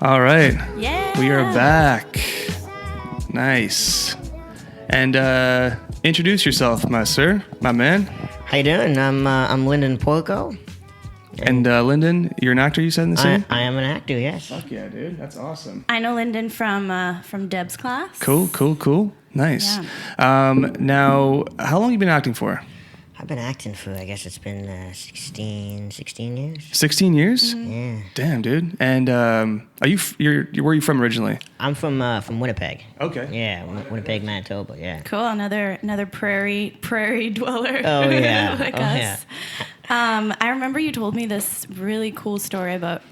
All right. Yeah. We are back. Nice. And introduce yourself, my man. How you doing? I'm Linden Porco. And Linden, you're an actor, you said in the scene? I am an actor, yes. Fuck yeah, dude. That's awesome. I know Linden from Deb's class. Cool. Nice. Yeah. Now, how long have you been acting for? I've been acting for, I guess it's been 16 years. 16 years? Mm-hmm. Yeah. Damn, dude. And where are you from originally? I'm from Winnipeg. Okay. Yeah, Winnipeg, Manitoba, yeah. Cool. Another prairie dweller. Oh, yeah. like Oh, us. I remember you told me this really cool story about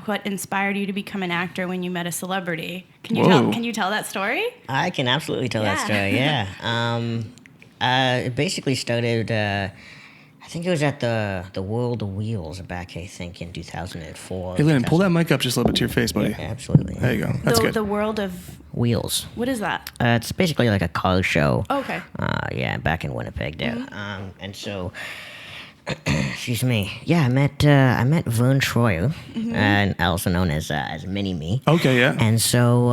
what inspired you to become an actor when you met a celebrity. Can you tell that story? I can absolutely tell that story, yeah. It basically started, I think it was at the World of Wheels back, I think, in 2004. Hey, Linden, pull that mic up just a little bit to your face, buddy. Yeah, absolutely. There you go. That's good. The World of Wheels. What is that? It's basically like a car show. Oh, okay. Yeah, back in Winnipeg there. Mm-hmm. And so, excuse me. Yeah, I met Vern Troyer, Mm-hmm. and also known as Mini Me. Okay, yeah. And so,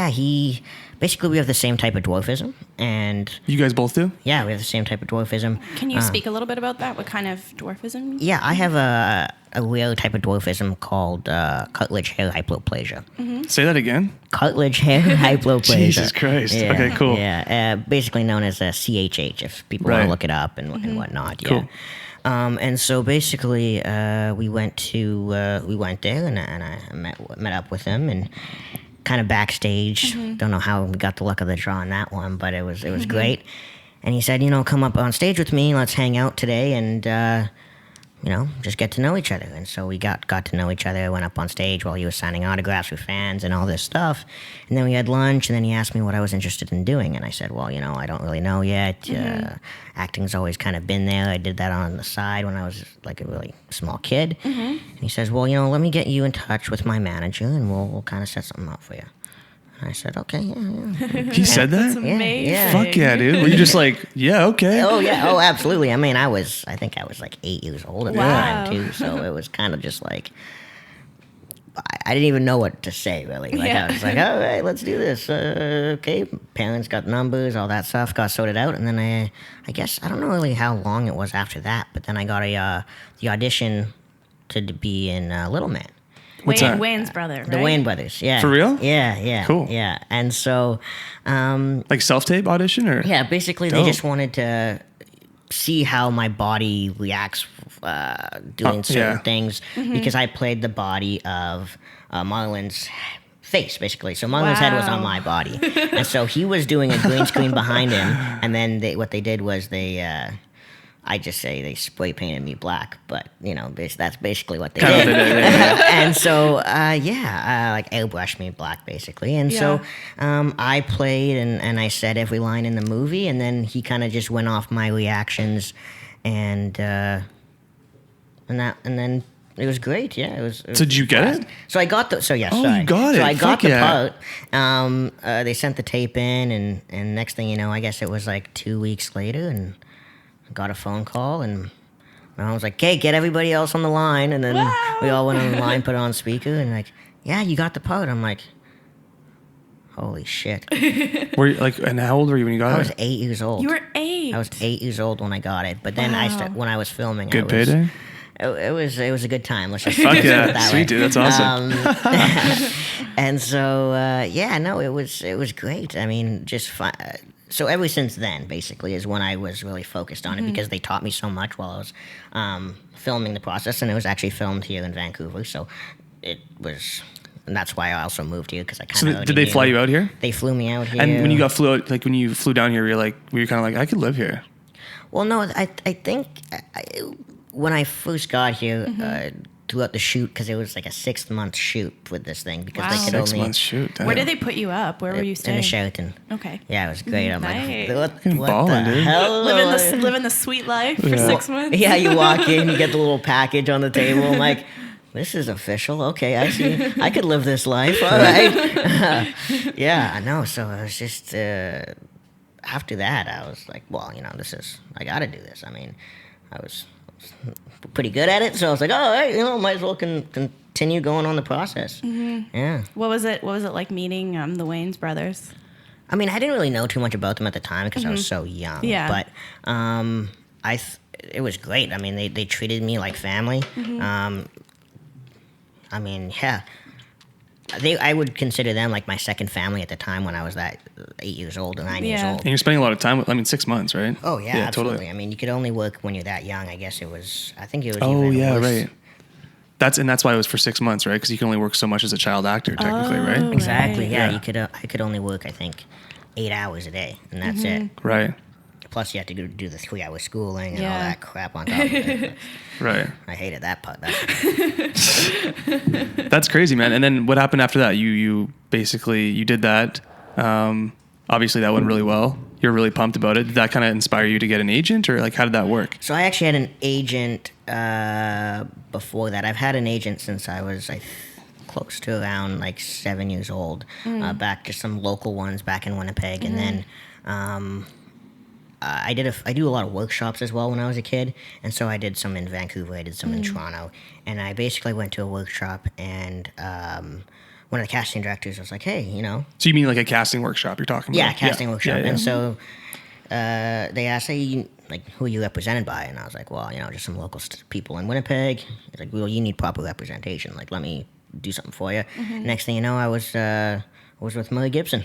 he basically we have the same type of dwarfism, and You guys both do? yeah, we have the same type of dwarfism. Can you speak a little bit about that? What kind of dwarfism? Yeah, I have a rare type of dwarfism called cartilage hair hypoplasia. Say that again. Cartilage hair hypoplasia. Jesus Christ. Yeah, Okay, cool. Yeah, basically known as CHH if people want Right. to look it up and whatnot. Yeah. Cool. And so basically, we went there and I met up with him and kind of backstage. Don't know how we got the luck of the draw on that one, but it was great. And he said, come up on stage with me, let's hang out today and just get to know each other. And so we got to know each other, went up on stage while he was signing autographs with fans and all this stuff. And then we had lunch, and then he asked me what I was interested in doing. And I said, well, I don't really know yet. Acting's always kind of been there. I did that on the side when I was like a really small kid. And he says, well, let me get you in touch with my manager, and we'll kind of set something up for you. And I said, okay, yeah. He said that? That's amazing. Yeah. Fuck yeah, dude. Were you just like, yeah, okay. Oh yeah, oh absolutely. I mean, I think I was like 8 years old at the Wow. time too, so it was kind of just like I didn't even know what to say really. Like Yeah. I was like, all right, let's do this. Okay, parents got numbers, all that stuff got sorted out, and then I guess I don't know really how long it was after that, but then I got the audition to be in Little Man. What's that? Wayne's brother, right? The Wayne brothers, yeah. For real? Yeah. Cool. Yeah, and so. Like self-tape audition or? Yeah, basically Dope. they just wanted to see how my body reacts doing certain things because I played the body of Marlon's face, basically. So Marlon's head was on my body. And so he was doing a green screen behind him, and then what they did was I just say they spray painted me black, but that's basically what they did. And so like airbrushed me black basically. And so I played and I said every line in the movie, and then he kind of just went off my reactions, and then it was great. Yeah, it was So did you get fast. it? So I got the. So yeah, Oh, sorry. you got So it. I got Fuck the yeah. part. They sent the tape in, and next thing you know, I guess it was like 2 weeks later, and I got a phone call, and I was like, "Okay, get everybody else on the line," and then we all went on the line, put it on speaker, and like, "Yeah, you got the part." I'm like, "Holy shit!" Were you like, and how old were you when you got I was it? 8 years old. You were 8. I was 8 years old when I got it, but then when I was filming, Good payday? It was a good time. Let's just Fuck put it yeah. that Sweet, way. dude. That's awesome. And so it was great. I mean, just fun. So ever since then, basically, is when I was really focused on it because they taught me so much while I was filming the process, and it was actually filmed here in Vancouver. So it was, and that's why I also moved here because I kind of. So did they fly you out here? They flew me out here. And when you flew out, like when you flew down here, were you kind of like, I could live here? Well, no, I think when I first got here, throughout the shoot, because it was like a 6-month shoot with this thing, because Wow. they could 6 only months shoot. Damn. Where did they put you up? Where were you in staying? the Sheraton. Okay. Yeah, it was great. I'm Nice. like, Fucking what ballin', the dude. hell? Living the sweet life for Yeah. 6 months. Yeah, you walk in, you get the little package on the table. I'm like, this is official. Okay, I see. I could live this life. All right. Yeah, I know. So I was just after that, I was like, well, I got to do this. I mean, I was pretty good at it, so I was like, oh, hey, might as well continue continue going on the process. Yeah. What was it like meeting the Wayans brothers? I mean, I didn't really know too much about them at the time because I was so young. Yeah. But it was great. I mean, they treated me like family. I mean, yeah. I would consider them like my second family at the time when I was that 8 years old or 9 years Yeah. old. And you're spending a lot of time with, 6 months, right? Oh yeah, absolutely. Totally. I mean, you could only work when you're that young. I guess it was. I think it was. Oh even yeah, worse. right. That's why it was for 6 months, right? Because you can only work so much as a child actor, technically, right? Exactly. Right. Yeah, Yeah. I could only work, I think, 8 hours a day, and that's it. Right. Plus, you had to go do the 3 hour schooling and all Yeah. that crap on top of it. Right. I hated that part. That's crazy, man. And then what happened after that? You basically you did that. Obviously, that went really well. You're really pumped about it. Did that kind of inspire you to get an agent, or like how did that work? So I actually had an agent before that. I've had an agent since I was close to around like 7 years old. Back to some local ones back in Winnipeg, and then I do a lot of workshops as well when I was a kid, and so I did some in Vancouver. I did some in Toronto, and I basically went to a workshop, and one of the casting directors was like, "Hey, you know." So you mean like a casting workshop? You're talking about? Yeah, casting workshop. Yeah, yeah. And so they asked, "Hey, like, who are you represented by?" And I was like, "Well, you know, just some local people in Winnipeg." He's like, "Well, you need proper representation. Like, let me do something for you." Next thing you know, I was with Murray Gibson.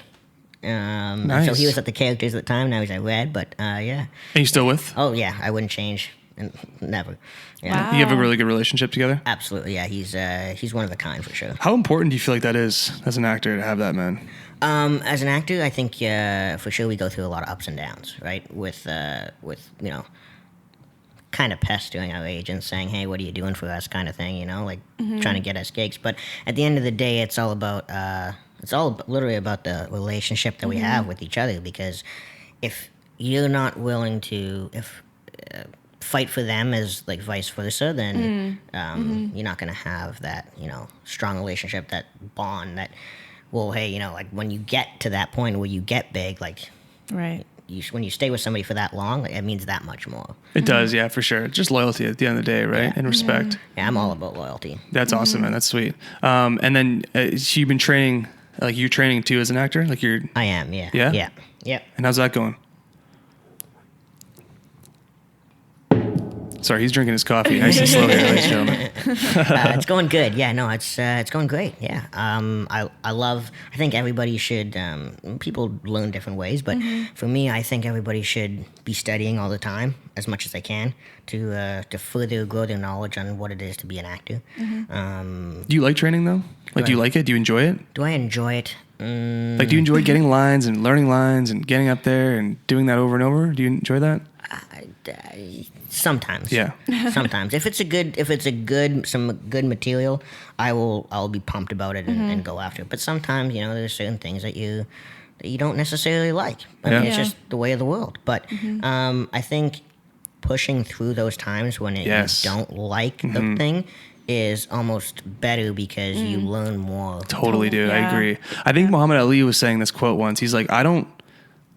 Nice. So he was at the characters at the time. Now he's at Red, but yeah. Are you still with? Oh yeah, I wouldn't change, and never. Yeah. Wow. You have a really good relationship together? Absolutely, yeah. He's one of a kind for sure. How important do you feel like that is as an actor to have that, man? As an actor, I think for sure we go through a lot of ups and downs, right? With you know, kind of pestering our agents, saying, "Hey, what are you doing for us?" kind of thing, you know, like trying to get us gigs. But at the end of the day, it's all literally about the relationship that we have with each other. Because if you're not willing to fight for them as like vice versa, then you're not going to have that, you know, strong relationship, that bond that, well, hey, you know, like when you get to that point where you get big, like Right. when you stay with somebody for that long, like, it means that much more. It does, yeah, for sure. Just loyalty at the end of the day, right? Yeah. And respect. Yeah, I'm all about loyalty. That's awesome, man. That's sweet. And then so you've been training, like you're training too as an actor? Like you're, I am, yeah. Yeah? Yeah. Yep. and how's that going? Sorry, he's drinking his coffee nice and slow here, ladies and gentlemen. It's going good. Yeah, no, it's going great. Yeah. I think everybody should, people learn different ways, but for me, I think everybody should be studying all the time as much as they can to further grow their knowledge on what it is to be an actor. Do you like training though? Like, do you like it? Do you enjoy it? Do I enjoy it? Like, do you enjoy getting lines and learning lines and getting up there and doing that over and over? Do you enjoy that? Sometimes. Yeah. Sometimes. If it's some good material, I'll be pumped about it and go after it. But sometimes, you know, there's certain things that you don't necessarily like. I mean, it's just the way of the world. But I think pushing through those times when you don't like the thing is almost better because you learn more. Totally, dude. I Yeah. agree. I think Muhammad Ali was saying this quote once. He's like,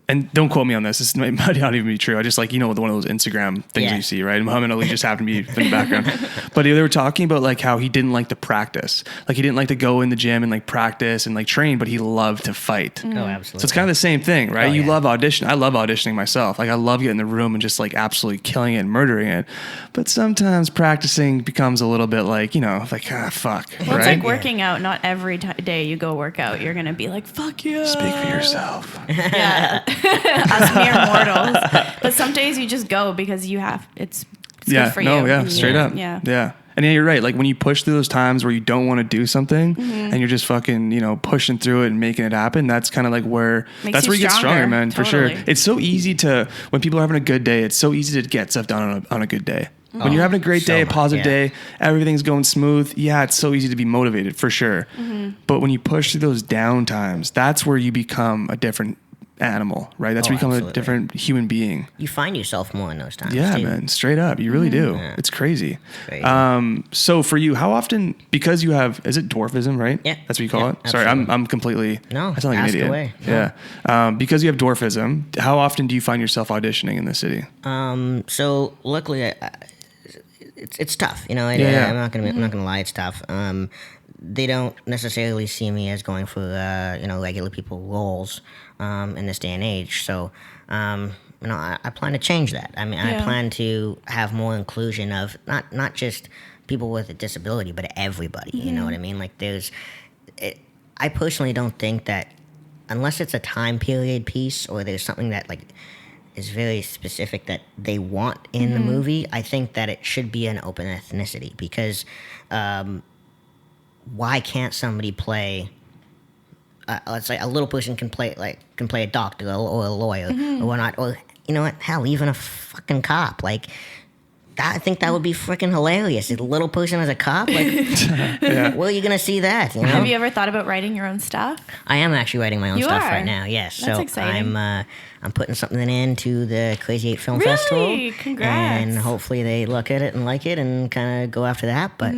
and don't quote me on this. This might not even be true. I just like, you know, one of those Instagram things Yeah. you see, right? Muhammad Ali just happened to be in the background. But they were talking about like how he didn't like to practice. Like he didn't like to go in the gym and like practice and like train, but he loved to fight. Oh, absolutely. So it's kind of the same thing, right? Oh, You yeah. love audition. I love auditioning myself. Like I love getting in the room and just like absolutely killing it and murdering it. But sometimes practicing becomes a little bit like, you know, like, fuck, Well, right? it's like working out. Not every day you go work out, you're going to be like, fuck yeah. Speak for yourself. Yeah. Us mere mortals. But some days you just go because it's good for you. Straight up. Yeah. And yeah, you're right. Like when you push through those times where you don't want to do something and you're just fucking, you know, pushing through it and making it happen, that's kind of like where, Makes that's you where you get stronger, stronger. man, for sure. Totally. It's so easy when people are having a good day, it's so easy to get stuff done on a good day. When you're having a great so day, a much, positive yeah. day, everything's going smooth. Yeah, it's so easy to be motivated for sure. But when you push through those down times, that's where you become a different animal, right? That's where you become a absolutely. different human being. You find yourself more in those times. Yeah, too. man, straight up. You really do. Yeah. It's crazy. Crazy. So for you, how often, because you have, is it dwarfism, right? Yeah. That's what you call Yeah, it? Sorry, absolutely. I'm completely, No, I sound like an ask idiot. away. Yeah. Because you have dwarfism, how often do you find yourself auditioning in the city? So luckily, it's tough. I'm not gonna lie, it's tough. They don't necessarily see me as going for regular people roles in this day and age. So I plan to change that. I mean, I plan to have more inclusion of not just people with a disability, but everybody. You know what I mean? Like I personally don't think that unless it's a time period piece or there's something that like is very specific that they want in the movie, I think that it should be an open ethnicity because why can't somebody play? Let's say a little person can play a doctor or a lawyer or whatnot, or you know what? Hell, even a fucking cop. Like, I think that would be freaking hilarious. A little person as a cop, like, where are you gonna see that? Have you ever thought about writing your own stuff? I am actually writing my own stuff right now. Yes, that's exciting. I'm putting something into the Crazy 8 Film Festival. Really? Congrats! And hopefully they look at it and like it and kind of go after that. But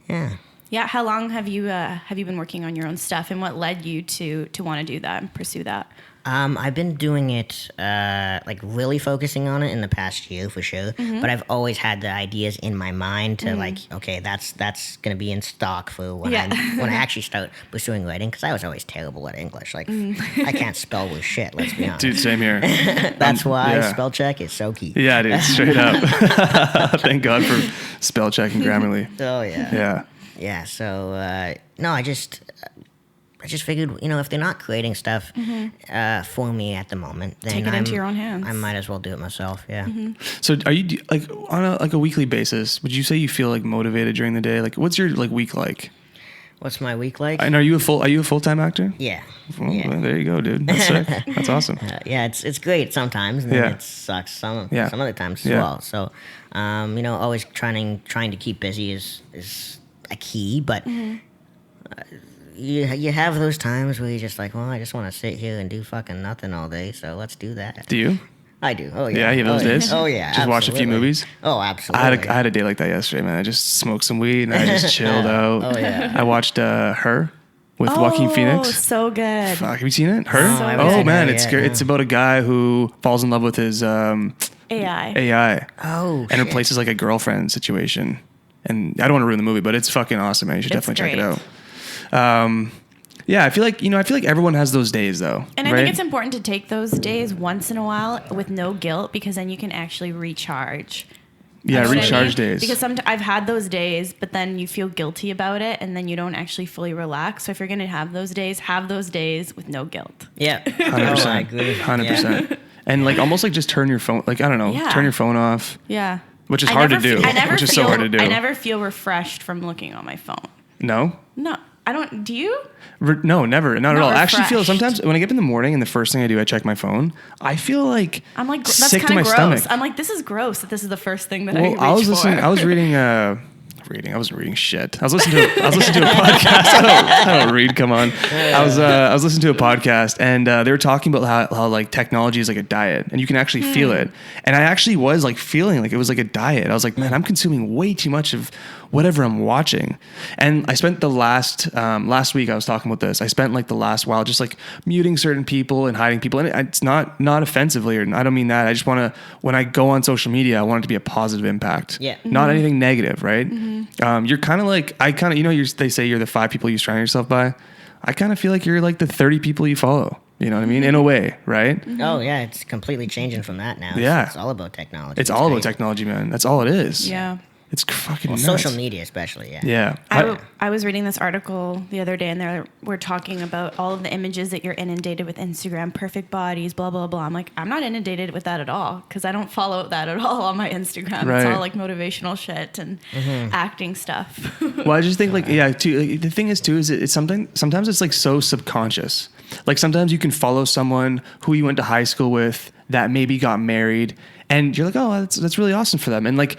yeah. Yeah, how long have you been working on your own stuff, and what led you to want to do that and pursue that? I've been doing it, like really focusing on it in the past year for sure. But I've always had the ideas in my mind to like, okay, that's gonna be in stock for when I actually start pursuing writing, because I was always terrible at English. Like, I can't spell with shit. Let's be honest. Dude, same here. That's why spell check is so key. Yeah, dude, straight up. Thank God for spell check and Grammarly. Oh yeah. Yeah. Yeah, so, no, I just figured, if they're not creating stuff for me at the moment, then take it into your own hands. I might as well do it myself, yeah. So are you, like, on a weekly basis, would you say you feel, like, motivated during the day? Like, what's your, like, week like? What's my week like? And are you a full-time actor? Yeah. Well, there you go, dude. That's sick. That's awesome. Yeah, it's great sometimes, and then it sucks some other times as well. So, always trying to keep busy is a key, but you have those times where you're just like, well, I just want to sit here and do fucking nothing all day, so let's do that. Do you? I do. Oh yeah. Yeah, you have those days? Oh yeah. Just watch a few movies? Oh, absolutely. I had a day like that yesterday, man. I just smoked some weed and I just chilled out. Oh yeah. I watched Her with Joaquin Phoenix. Oh, so good. Fuck, have you seen it? Her? So Man, Her, it's scary. It's about a guy who falls in love with his AI. Oh, and replaces like a girlfriend situation. And I don't want to ruin the movie, but it's fucking awesome, man. You should definitely check it out. Yeah, I feel like everyone has those days though. And I think it's important to take those days once in a while with no guilt, because then you can actually recharge. Yeah, recharge days. Because I've had those days, but then you feel guilty about it, and then you don't actually fully relax. So if you're going to have those days with no guilt. Yeah, 100%. I agree. 100%. Yeah. And like almost like just turn your phone, like I don't know, turn your phone off. Yeah. Which is hard to do. Which is so hard to do. I never feel refreshed from looking on my phone. No? No. I don't. Do you? No, never. Not at all. Refreshed. I actually feel sometimes when I get up in the morning and the first thing I do, I check my phone. I feel like I'm like, that's sick to my gross. stomach. I'm like, this is gross that this is the first thing that I reach for. I was reading. I wasn't reading shit. I was listening to a podcast. I don't read. Come on. I was listening to a podcast, and they were talking about how like technology is like a diet, and you can actually feel it. And I actually was like feeling like it was like a diet. I was like, man, I'm consuming way too much of whatever I'm watching. And I spent the last week, I was talking about this. I spent like the last while just like muting certain people and hiding people. And it's not offensively, or I don't mean that. I just want to, when I go on social media, I want it to be a positive impact. Yeah. Not anything negative, right? You're kind of like, they say you're the 5 people you surround yourself by. I kind of feel like you're like the 30 people you follow. You know what I mean? In a way, right? Oh yeah, it's completely changing from that now. Yeah. It's all about technology. It's all about technology, man. That's all it is. Yeah. It's fucking nuts. Social media especially, yeah. Yeah. I was reading this article the other day, and they were talking about all of the images that you're inundated with Instagram, perfect bodies, blah, blah, blah. I'm like, I'm not inundated with that at all, because I don't follow that at all on my Instagram. Right. It's all like motivational shit and acting stuff. Well, I just think the thing is too, is it's sometimes it's like so subconscious. Like sometimes you can follow someone who you went to high school with that maybe got married, and you're like, oh, that's really awesome for them. And like,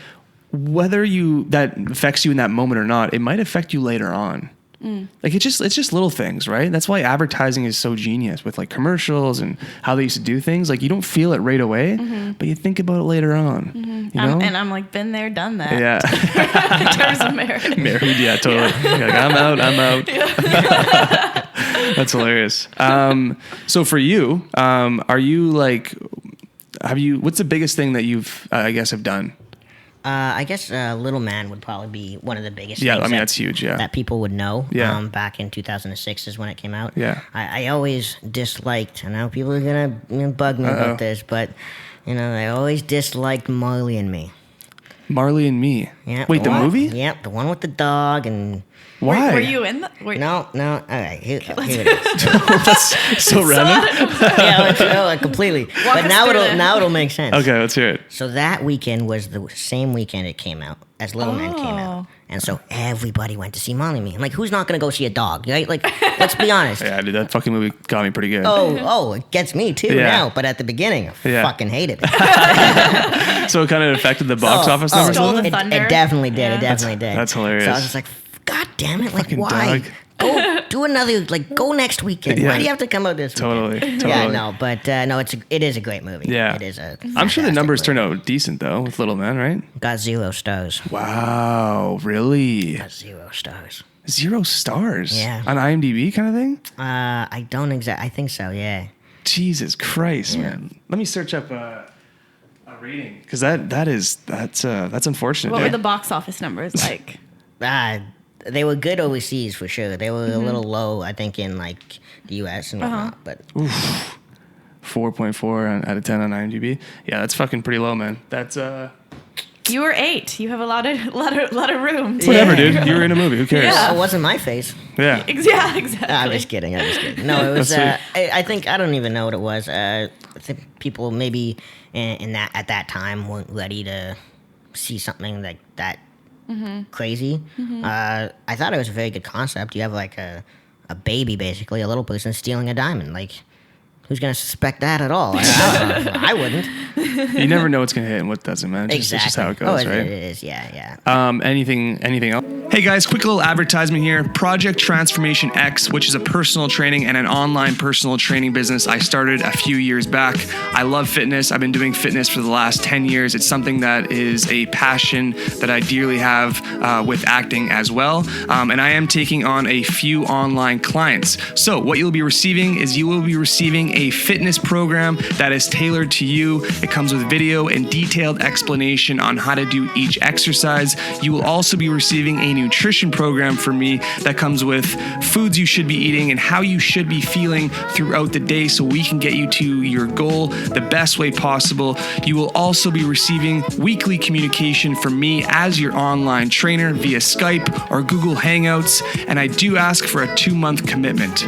whether that affects you in that moment or not, it might affect you later on. Like it's just little things, right? That's why advertising is so genius with like commercials and how they used to do things. Like you don't feel it right away, but you think about it later on. You know? And I'm like, been there, done that. Yeah. In terms of marriage. Married, yeah, totally. Yeah. You're like, I'm out. Yeah. That's hilarious. So for you, are you like, what's the biggest thing that you've, I guess, have done? I guess Little Man would probably be one of the biggest. Yeah, things I mean, that's huge, yeah. that people would know. Yeah. Back in 2006 is when it came out. Yeah. I always disliked. I know people are gonna bug me about this, but I always disliked Marley and Me. Marley and Me. Yeah. Wait, the movie? Yep, the one with the dog and. Why? Were you in the? No. All right, here it is. That's so random. Completely. Walk But us now through it'll that. make sense. Okay, let's hear it. So that weekend was the same weekend it came out as Little Man came out. And so everybody went to see Marley and Me. Like, who's not going to go see a dog, right? Like, let's be honest. Yeah, dude, that fucking movie got me pretty good. It gets me too Yeah. now. But at the beginning, I Yeah. fucking hated it. So it kind of affected the box office numbers a Stole little the bit? thunder. It definitely did. Yeah. It definitely did. that's hilarious. So I was just like, God damn it. Like, Fucking why? dog. Go do another, go next weekend. Yeah. Why do you have to come out this weekend? Totally. Yeah, no, but no, it is a great movie. Yeah. It is a I'm sure the fantastic numbers movie. turned out decent, though, with Little Man, right? Got 0 stars. Wow, really? Got 0 stars. 0 stars? Yeah. On IMDb kind of thing? I don't I think so, yeah. Jesus Christ, man. Let me search up a rating. Because that's unfortunate. What were dude. the box office numbers like? They were good overseas for sure. They were a little low, I think, in the U.S. and whatnot. But 4.4 out of 10 on IMDb. Yeah, that's fucking pretty low, man. That's You were 8. You have a lot of room. whatever, dude. You were in a movie. Who cares? Yeah. it wasn't my face. Yeah. Yeah, exactly. I'm just kidding. No, it was. That's I think I don't even know what it was. I think people maybe in that at that time weren't ready to see something like that crazy. I thought it was a very good concept. You have like a baby, basically, a little person stealing a diamond. Like, who's gonna suspect that at all? I wouldn't. You never know what's going to hit and what doesn't, man. It's just how it goes, right? It is, yeah. Anything else? Hey guys, quick little advertisement here. Project Transformation X, which is a personal training and an online personal training business I started a few years back. I love fitness. I've been doing fitness for the last 10 years. It's something that is a passion that I dearly have with acting as well. And I am taking on a few online clients. So what you'll be receiving is you will be receiving a fitness program that is tailored to you. It comes with video and detailed explanation on how to do each exercise. You will also be receiving a nutrition program from me that comes with foods you should be eating and how you should be feeling throughout the day so we can get you to your goal the best way possible. You will also be receiving weekly communication from me as your online trainer via Skype or Google Hangouts, and I do ask for a 2-month commitment.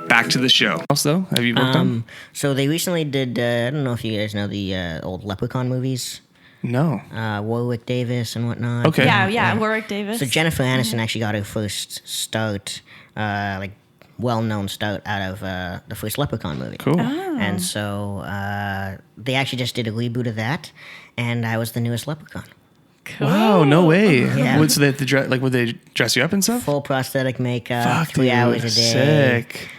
Back to the show. Also, have you worked on? So they recently did. I don't know if you guys know the old Leprechaun movies. No. Warwick Davis and whatnot. Okay. Yeah, Warwick Davis. So Jennifer Aniston actually got her first start, well-known start out of the first Leprechaun movie. Cool. And so they actually just did a reboot of that, and I was the newest Leprechaun. Cool. Wow, no way. Yeah. So they have to dress, would they dress you up and stuff? Full prosthetic makeup, Fuck, 3 dude, hours a day. sick.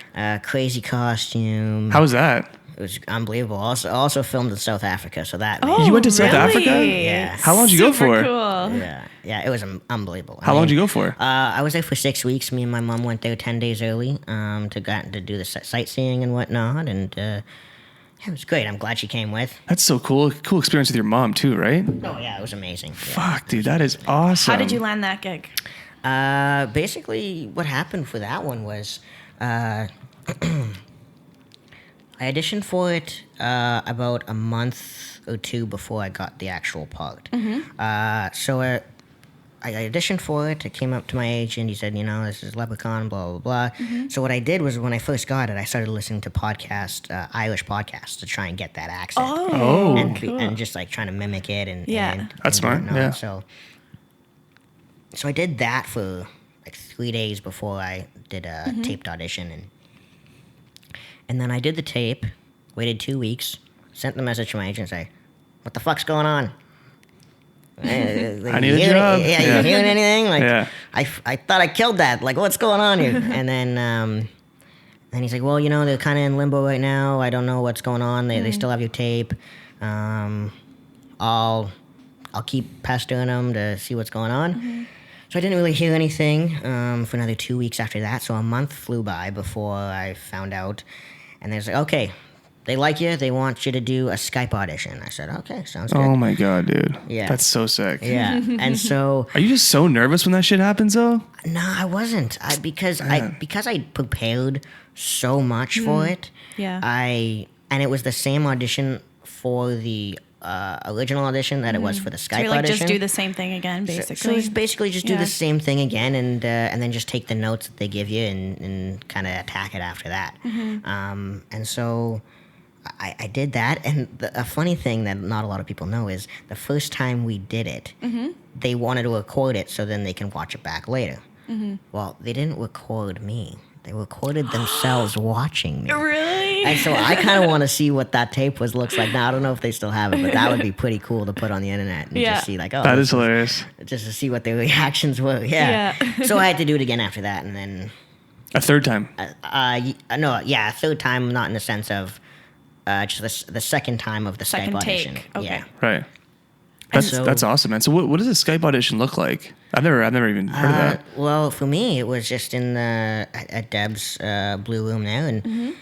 Crazy costume. How was that? It was unbelievable. Also filmed in South Africa, so that. You went to South Africa? Yeah. How long did you go Super for? Cool. Yeah, it was unbelievable. How long did you go for? I was there for 6 weeks. Me and my mom went there 10 days early to do the sightseeing and whatnot, and it was great. I'm glad she came with. That's so cool. Cool experience with your mom too, right? Oh yeah, it was amazing. Yeah. Fuck, dude, that is awesome. How did you land that gig? Basically, what happened for that one was I auditioned for it about a month or 2 before I got the actual part. So I auditioned for it. I came up to my agent. He said, this is Leprechaun, blah, blah, blah. So what I did was when I first got it, I started listening to Irish podcasts to try and get that accent. And just like trying to mimic it. And That's smart, whatnot. yeah. So I did that for like 3 days before I did a taped audition. And then I did the tape, waited 2 weeks, sent the message to my agent, say, what the fuck's going on? I need a job. Yeah, you hearing anything? Like, Yeah. I thought I killed that. Like, what's going on here? And then he's like, well, they're kind of in limbo right now. I don't know what's going on. They still have your tape. I'll keep pestering them to see what's going on. So I didn't really hear anything for another 2 weeks after that. So a month flew by before I found out. And they're like, okay, they like you. They want you to do a Skype audition. I said, okay, sounds good. Oh my god, dude. Yeah. That's so sick. Yeah. And so, Are you just so nervous when that shit happens though? no, I wasn't. Because I prepared so much for it. Yeah. And it was the same audition for the original audition that it was for the Skype So you're like, audition. just do the same thing again, basically. So it's basically just do Yeah. the same thing again, and then just take the notes that they give you and kind of attack it after that. And so I did that. And a funny thing that not a lot of people know is the first time we did it, they wanted to record it so then they can watch it back later. Well, they didn't record me. They recorded themselves watching me. Really? And so I kind of want to see what that tape looks like. Now, I don't know if they still have it, but that would be pretty cool to put on the internet and Yeah. just see like, oh, That is hilarious. just to see what their reactions were. Yeah. So I had to do it again after that, and then A third time. a third time, not in the sense of just the second time of the Second Skype take, audition. okay. Yeah. Right. That's so- that's awesome, man. So what does a Skype audition look like? I've never even heard of that. Well, for me, it was just in at Deb's blue room there, and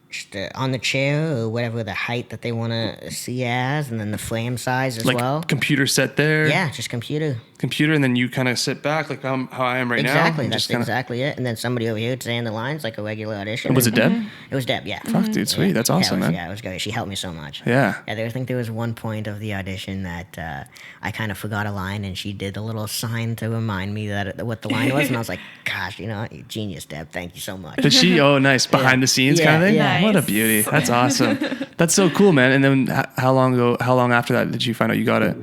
just on the chair or whatever the height that they want to see as, and then the frame size as Like well. computer set there. Yeah, just computer. Computer, and then you kind of sit back like how I am right now. Exactly, and that's just kinda, exactly it. And then somebody over here saying the lines like a regular audition. And was it Deb? It was Deb, yeah. Fuck, dude, sweet. That's awesome, yeah, it was, man. Yeah, it was great. She helped me so much. Yeah. Yeah, I think there was one point of the audition that I kind of forgot a line, and she did a little sign to remind me what the line was, and I was like, "Gosh, genius, Deb. Thank you so much." Did she? Oh, nice. Behind the scenes Yeah, kind of thing. yeah. What a Nice. beauty. That's awesome. That's so cool, man. And then how long after that did you find out you got it?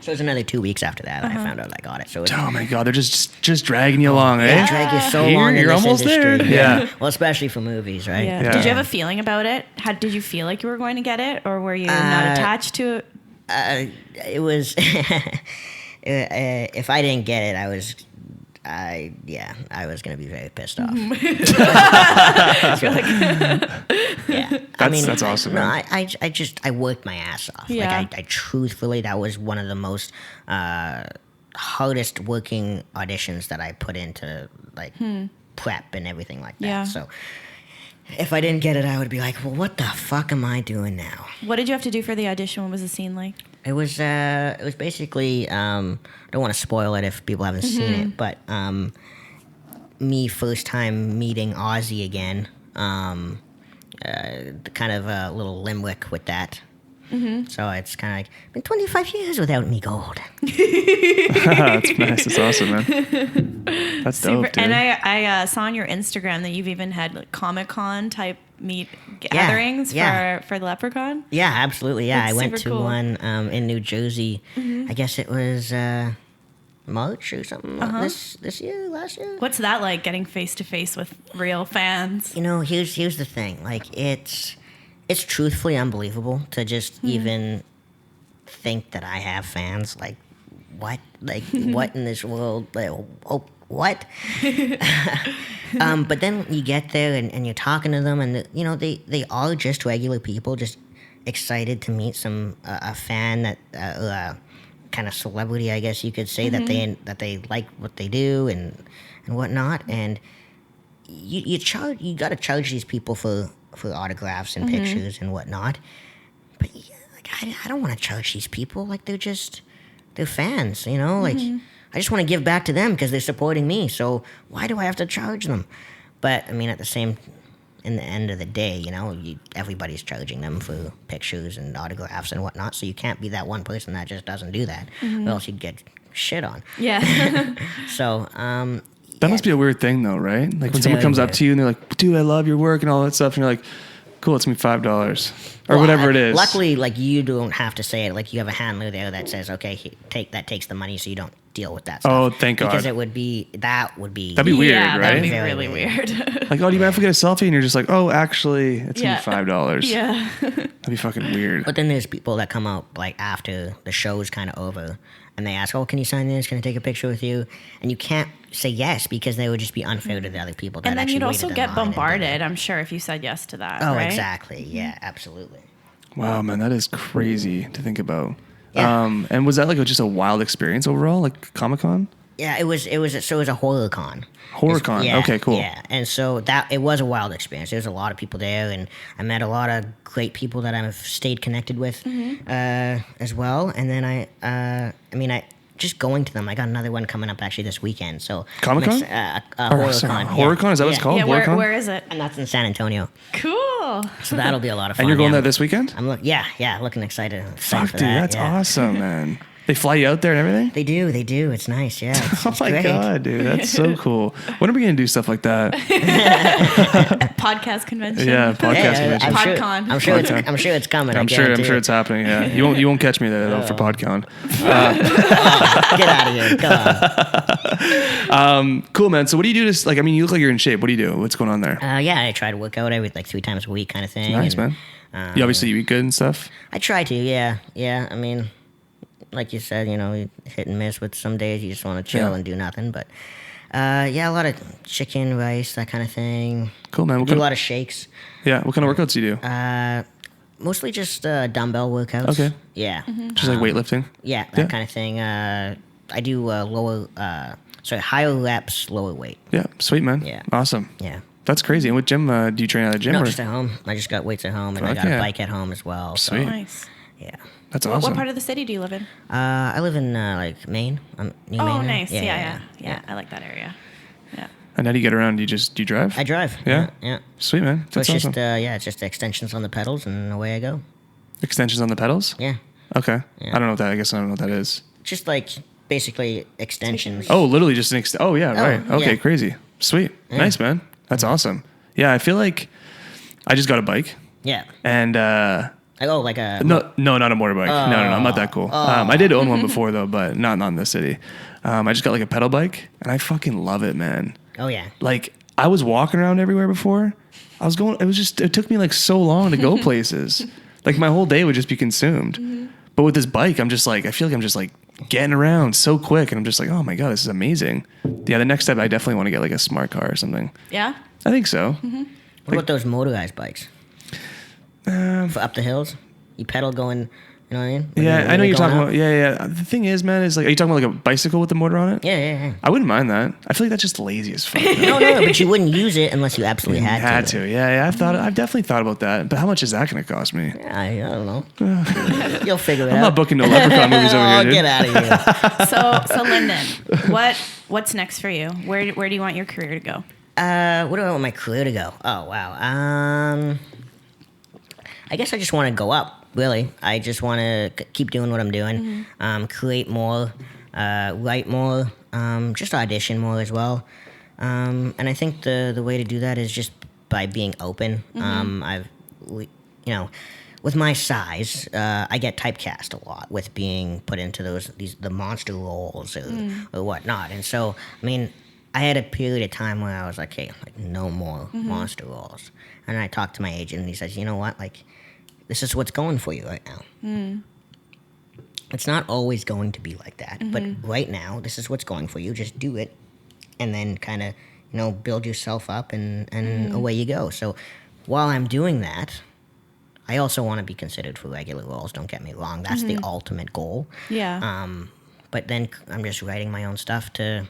So it was another 2 weeks after that I found out I got it. So it, Oh my god, they're just dragging you along, eh? they drag you so Here, long in you're this almost industry. there. Yeah. Well, especially for movies, right? Yeah. Yeah. Did you have a feeling about it? Did you feel like you were going to get it, or were you not attached to it? It was. If I didn't get it, I was gonna be very pissed off. Yeah, That's awesome, No, man. I worked my ass off. Yeah. Like I truthfully, that was one of the most hardest working auditions that I put into like prep and everything like that. Yeah. So if I didn't get it, I would be like, well, what the fuck am I doing now? What did you have to do for the audition? What was the scene like? It was basically I don't want to spoil it if people haven't seen it, but me first time meeting Ozzy again, kind of a little limerick with that. So it's kind of like been 25 years without me gold. That's nice. That's awesome, man. That's dope, dude. And I saw on your Instagram that you've even had like Comic-Con type gatherings for the Leprechaun. Yeah, absolutely. Yeah, That's I went super to cool. one in New Jersey. I guess it was March or something. This year, last year. What's that like, getting face to face with real fans? Here's the thing. Like it's truthfully unbelievable to just even think that I have fans. Like what? Like what in this world? Like, oh, what? But then you get there and you're talking to them, and they are just regular people, just excited to meet a fan that kind of celebrity, I guess you could say, that they like what they do and whatnot. And you got to charge these people for autographs and pictures and whatnot. But like I don't want to charge these people. Like they're fans, like I just want to give back to them because they're supporting me. So why do I have to charge them? But I mean, in the end of the day, everybody's charging them for pictures and autographs and whatnot. So you can't be that one person that just doesn't do that, or else you'd get shit on. Yeah. So That must be a weird thing, though, right? Like when It's someone very comes up weird. to you and they're like, "Dude, I love your work and all that stuff," and you're like, "Cool, it's me $5 or whatever it is." Luckily, like you don't have to say it. Like you have a handler there that says, "Okay, takes the money," so you don't deal with that stuff. Oh, thank God. Because that'd be That'd be weird, yeah, right? that'd be Very really weird. weird. Like, oh, do you mind if we get a selfie? And you're just like, oh, actually, it's Yeah. me $5. Yeah. That'd be fucking weird. But then there's people that come out like after the show's kind of over, and they ask, "Oh, can you sign this? Can I take a picture with you?" And you can't say yes because they would just be unfair to the other people. That And then actually you'd also waited in get line and did it. bombarded, I'm sure, if you said yes to that. Oh, right? exactly. Yeah, absolutely. Wow, man, that is crazy to think about. Yeah. And was that like just a wild experience overall, like Comic-Con? Yeah, it was a horror con. HorrorCon. Yeah, Okay, cool. Yeah, and so it was a wild experience. There was a lot of people there, and I met a lot of great people that I've stayed connected with as well. And then I just going to them. I got another one coming up actually this weekend. So Comic-Con? HorrorCon. HorrorCon, is that what it's called? Yeah, HorrorCon? where is it? And that's in San Antonio. Cool. So that'll be a lot of fun. And you're going yeah. there this weekend? I'm looking excited. Fuck, for dude, that, that's yeah. awesome, man. They fly you out there and everything? They do. It's nice, yeah. Oh It's my great. god, dude, that's so cool. When are we gonna do stuff like that? Podcast convention. Yeah, podcast Yeah, convention. PodCon. I'm sure it's coming. I'm sure it's happening. Yeah, you won't catch me there though for PodCon. Get out of here. Come on. Cool, man. So what do you do to like? I mean, you look like you're in shape. What do you do? What's going on there? Yeah, I try to work out every 3 times a week kind of thing. Nice, and, man. You obviously eat good and stuff. I try to, yeah. I mean, like you said, you hit and miss with some days you just want to chill Yeah. and do nothing. But a lot of chicken, rice, that kind of thing. Cool, man. Do a lot of shakes. Yeah. What kind of workouts do you do? Mostly just dumbbell workouts. Okay. Yeah. Just like weightlifting. Yeah, that Yeah. kind of thing. I do higher reps, lower weight. Yeah. Sweet, man. Yeah. Awesome. Yeah. That's crazy. And what gym do you train at a gym? No, or? just at home. I just got weights at home, and I Fuck got yeah. a bike at home as well. So, Sweet. Nice. yeah. That's What awesome. part of the city do you live in? I live in Maine. I'm New Oh, Maine. nice. Yeah. I like that area. Yeah. And how do you get around? Do you drive? I drive. Yeah? Yeah. Sweet, man. So That's it's awesome. just it's just extensions on the pedals, and away I go. Extensions on the pedals? Yeah. Okay. Yeah. I don't know what that. I guess I don't know what that is. Just like basically extensions. Oh, literally just an Oh, yeah, Oh, right. Okay, yeah. crazy. Sweet. Yeah. Nice, man. That's awesome. Yeah, I feel like I just got a bike Yeah. and Like a no, not a motorbike. No, I'm not that cool. I did own one before though, but not in the city. I just got like a pedal bike and I fucking love it, man. Oh yeah. Like I was walking around everywhere before. It took me like so long to go places. Like my whole day would just be consumed. But with this bike, I feel like I'm just like getting around so quick and I'm just like, oh my God, this is amazing. Yeah, the next step, I definitely want to get like a smart car or something. Yeah? I think so. What about those motorized bikes? For up the hills, you pedal going. You know what I mean? Yeah, I know you're talking going about. Yeah. The thing is, man, is like, are you talking about like a bicycle with the motor on it? Yeah. I wouldn't mind that. I feel like that's just lazy as fuck. No, but you wouldn't use it unless you absolutely had to. Yeah. I've definitely thought about that. But how much is that going to cost me? I don't know. You'll figure it out. I'm not booking no Leprechaun movies over here, dude. Get out of here. So Linden, what's next for you? Where do you want your career to go? What do I want my career to go? Oh wow. I guess I just want to go up. Really, I just want to keep doing what I'm doing. Create more, write more, just audition more as well. And I think the way to do that is just by being open. With my size, I get typecast a lot with being put into the monster roles or whatnot. And so, I mean, I had a period of time where I was like, hey, like no more monster roles. And I talked to my agent and he says, you know what, like, this is what's going for you right now. It's not always going to be like that, but right now, this is what's going for you. Just do it, and then kind of, build yourself up, and away you go. So, while I'm doing that, I also want to be considered for regular roles. Don't get me wrong; that's the ultimate goal. Yeah. But then I'm just writing my own stuff to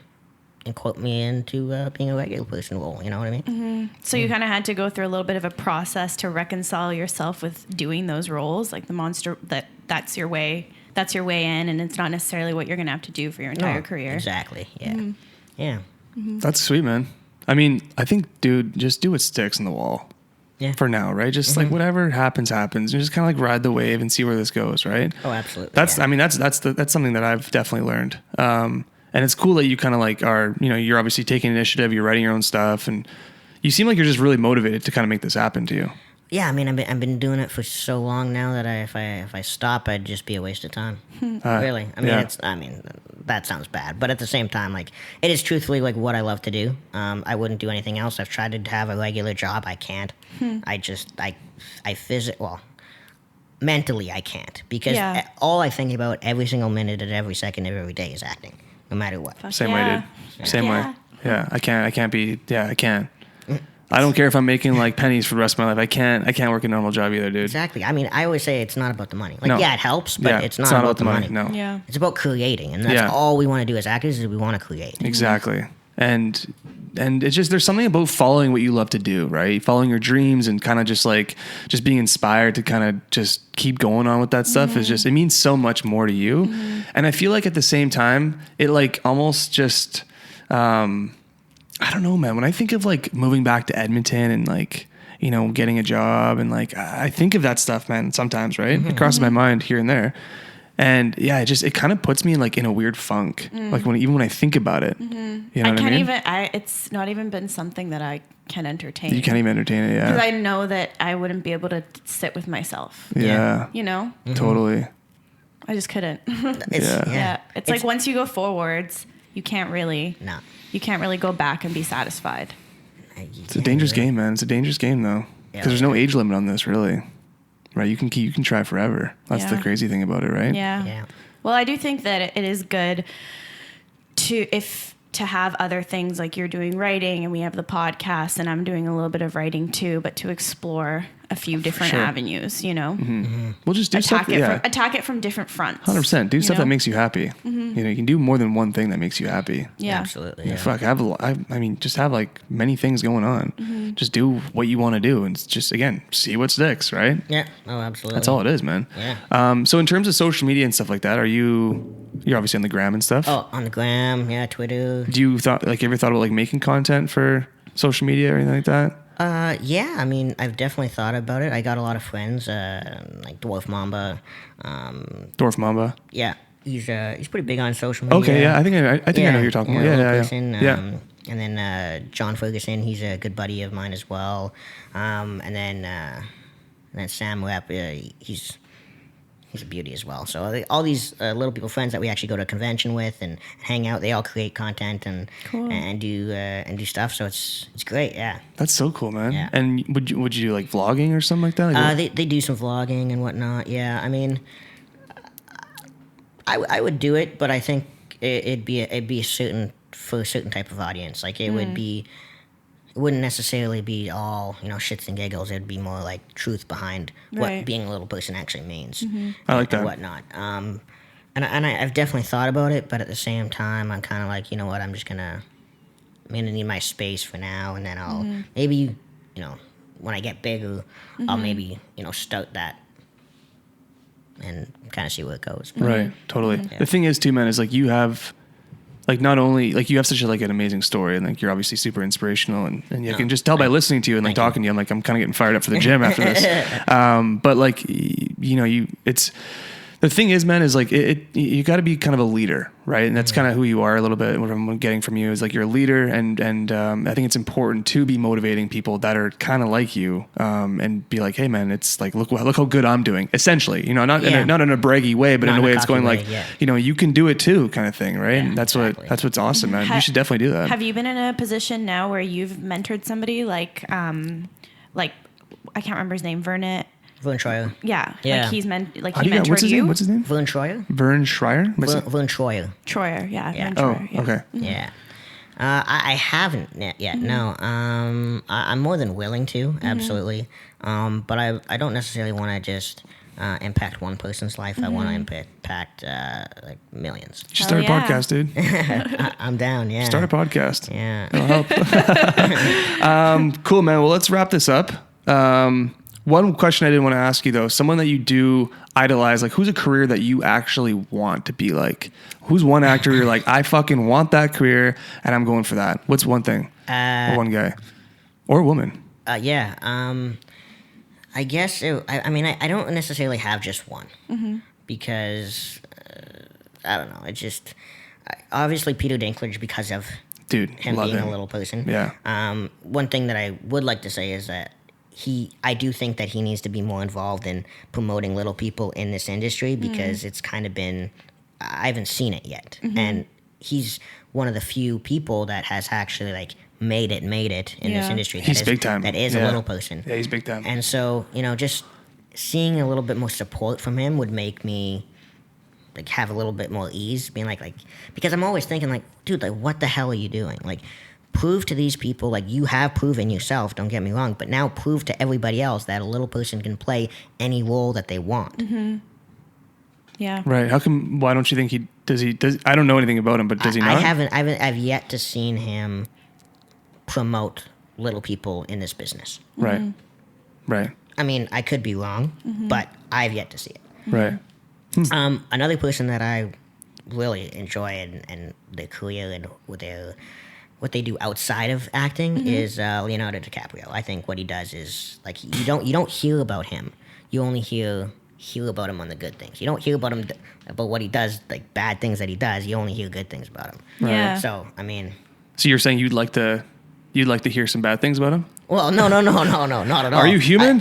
quote me into being a regular person role. You know what I mean? So you kind of had to go through a little bit of a process to reconcile yourself with doing those roles, like the monster. That's your way in, and it's not necessarily what you're going to have to do for your entire career. Exactly. Yeah. Yeah. That's sweet, man. I mean, I think, dude, just do what sticks on the wall. Yeah. For now, right? Just like whatever happens. You just kind of like ride the wave and see where this goes, right? Oh, absolutely. That's. yeah. I mean, that's something that I've definitely learned. And it's cool that you kind of like are, you're obviously taking initiative, you're writing your own stuff, and you seem like you're just really motivated to kind of make this happen to you. Yeah, I mean, I've been doing it for so long now that if I stop, I'd just be a waste of time. Really, I mean, that sounds bad, but at the same time, like it is truthfully like what I love to do. I wouldn't do anything else. I've tried to have a regular job, I can't. Mentally I can't because all I think about every single minute and every second of every day is acting, no matter what. Fuck Same yeah. way, dude. Same way. Yeah, I can't be. Yeah, I can't. I don't care if I'm making like pennies for the rest of my life. I can't work a normal job either, dude. Exactly. I mean, I always say it's not about the money. Like, No. yeah, it helps, but Yeah, it's not about the money. No. Yeah. It's about creating, and that's Yeah. all we want to do as actors is we want to create. Exactly. And it's just, there's something about following what you love to do, right? Following your dreams and kind of just being inspired to kind of just keep going on with that stuff is just, it means so much more to you. And I feel like at the same time, it like almost just, I don't know, man. When I think of like moving back to Edmonton and like, you know, getting a job and like, I think of that stuff, man, sometimes, right? It crosses my mind here and there. And yeah, it kind of puts me like in a weird funk. Like even when I think about it, you know what I mean? It's not even been something that I can entertain. You can't even entertain it. Because Yeah. I know that I wouldn't be able to sit with myself. Yeah. You know? Totally. I just couldn't. Yeah. It's like once you go forwards, you can't really go back and be satisfied. It's a dangerous game, man. It's a dangerous game though. Because there's no age limit on this really. Right, you can try forever. That's the crazy thing about it, right? Yeah. Well, I do think that it is good to have other things like you're doing writing and we have the podcast and I'm doing a little bit of writing too, but to explore a few different avenues, you know. We'll just do stuff. Attack it from different fronts. 100%. Do stuff know? that makes you happy. You know, you can do more than one thing that makes you happy. Yeah, Absolutely. Yeah. Fuck, I mean, just have like many things going on. Just do what you want to do, and just again, see what sticks, right? Yeah. Oh, absolutely. That's all it is, man. Yeah. So in terms of social media and stuff like that, you're obviously on the gram and stuff. Oh, on the gram, yeah, Twitter. Do you ever thought about like making content for social media or anything like that? Yeah, I mean, I've definitely thought about it. I got a lot of friends, like Dwarf Mamba. Dwarf Mamba. Yeah, he's pretty big on social media. Okay, yeah, I think I know who you're talking about. Yeah. And then John Ferguson, he's a good buddy of mine as well. And then Sam Rapp, he's a beauty as well. So all these little people friends that we actually go to a convention with and hang out, they all create content and do stuff. So it's great. Yeah. That's so cool, man. Yeah. And would you do like vlogging or something like that? Like, They do some vlogging and whatnot. Yeah. I mean, I would do it, but I think it'd be for a certain type of audience. Like it would be. It wouldn't necessarily be all, shits and giggles. It'd be more like truth behind what being a little person actually means. I like that. And whatnot. And I've definitely thought about it, but at the same time, I'm kind of like, you know what, I'm gonna need my space for now, and then I'll maybe, when I get bigger, I'll maybe, start that and kind of see where it goes. Right, totally. Yeah. The thing is, too, man, is like you have... Like not only like you have such an amazing story and like you're obviously super inspirational and you can just tell by listening to you and like talking to you, I'm kind of getting fired up for the gym after this. But like the thing is, man, is like you got to be kind of a leader, right? And that's kind of who you are a little bit. What I'm getting from you is like you're a leader, and I think it's important to be motivating people that are kind of like you, and be like, hey, man, it's like look how good I'm doing. Essentially, not in a braggy way, but in a way it's going like, you can do it too, kind of thing, right? Yeah, and that's what's awesome, man. You should definitely do that. Have you been in a position now where you've mentored somebody like I can't remember his name, Vern Schreier. Yeah. Like he mentored what's his you. name? What's his name? Vern Schreier? Vern Schreier? Vern Schreier. Troyer, yeah. Yeah. Vern Oh, Troyer, yeah. okay. Yeah. I haven't yet. No. I'm more than willing to, absolutely. But I don't necessarily want to just impact one person's life. I want to impact like millions. You should start a podcast, dude. I'm down. Yeah. Start a podcast. Yeah. It'll help. Cool, man. Well, let's wrap this up. One question I did want to ask you though, someone that you do idolize, like who's a career that you actually want to be like? Who's one actor you're like, I fucking want that career and I'm going for that? What's one thing? Or one guy? Or woman? Yeah. I guess, I don't necessarily have just one because, I don't know, obviously Peter Dinklage because of him being a little person. Yeah. One thing that I would like to say is that I do think that he needs to be more involved in promoting little people in this industry because it's kind of been, I haven't seen it yet. And he's one of the few people that has actually like made it in this industry. He's big time. That is a little person. Yeah, he's big time. And so, just seeing a little bit more support from him would make me like have a little bit more ease, being like because I'm always thinking like, dude, like what the hell are you doing? Like prove to these people, like you have proven yourself, don't get me wrong, but now prove to everybody else that a little person can play any role that they want. Mm-hmm. Yeah. Right. How come? Why don't you think he does? I don't know anything about him, but does he not? I've yet to seen him promote little people in this business. Right. Mm-hmm. Right. I mean, I could be wrong, but I've yet to see it. Right. Another person that I really enjoy and their career and what they do outside of acting is Leonardo DiCaprio. I think what he does is like you don't hear about him. You only hear about him on the good things. You don't hear about him about what he does, like bad things that he does. You only hear good things about him. Yeah. So I mean, So you're saying you'd like to hear some bad things about him? well, no, not at all. Are you human?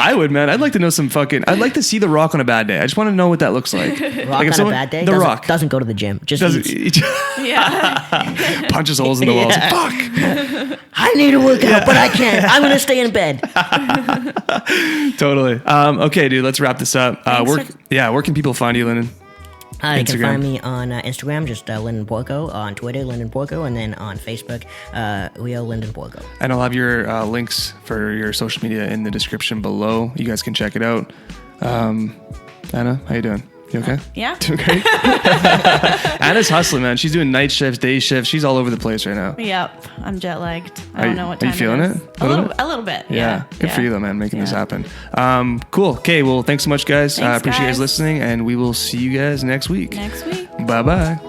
I would, man. I'd like to know I'd like to see The Rock on a bad day. I just want to know what that looks like. Rock if on a bad day? The Rock doesn't go to the gym. Just does eats. Yeah. punches holes in the walls. Yeah. Fuck. I need to work out, but I can't. I'm gonna stay in bed. Totally. Okay, dude. Let's wrap this up. Where can people find you, Linden? They can Instagram. find me on Instagram, just Linden Porco, on Twitter, Linden Porco, and then on Facebook, Leo Linden Porco. And I'll have your links for your social media in the description below. You guys can check it out. Anna, how you doing? You okay? Yeah. Doing great. Anna's hustling, man. She's doing night shifts, day shifts. She's all over the place right now. Yep. I'm jet lagged. I don't know what time Are you feeling it is. it? A little bit. Yeah. Good for you though, man, making this Yeah. happen. Cool. Okay. Well, thanks so much, guys. Thanks, Appreciate you guys guys. listening, and we will see you guys next week. Next week. Bye bye.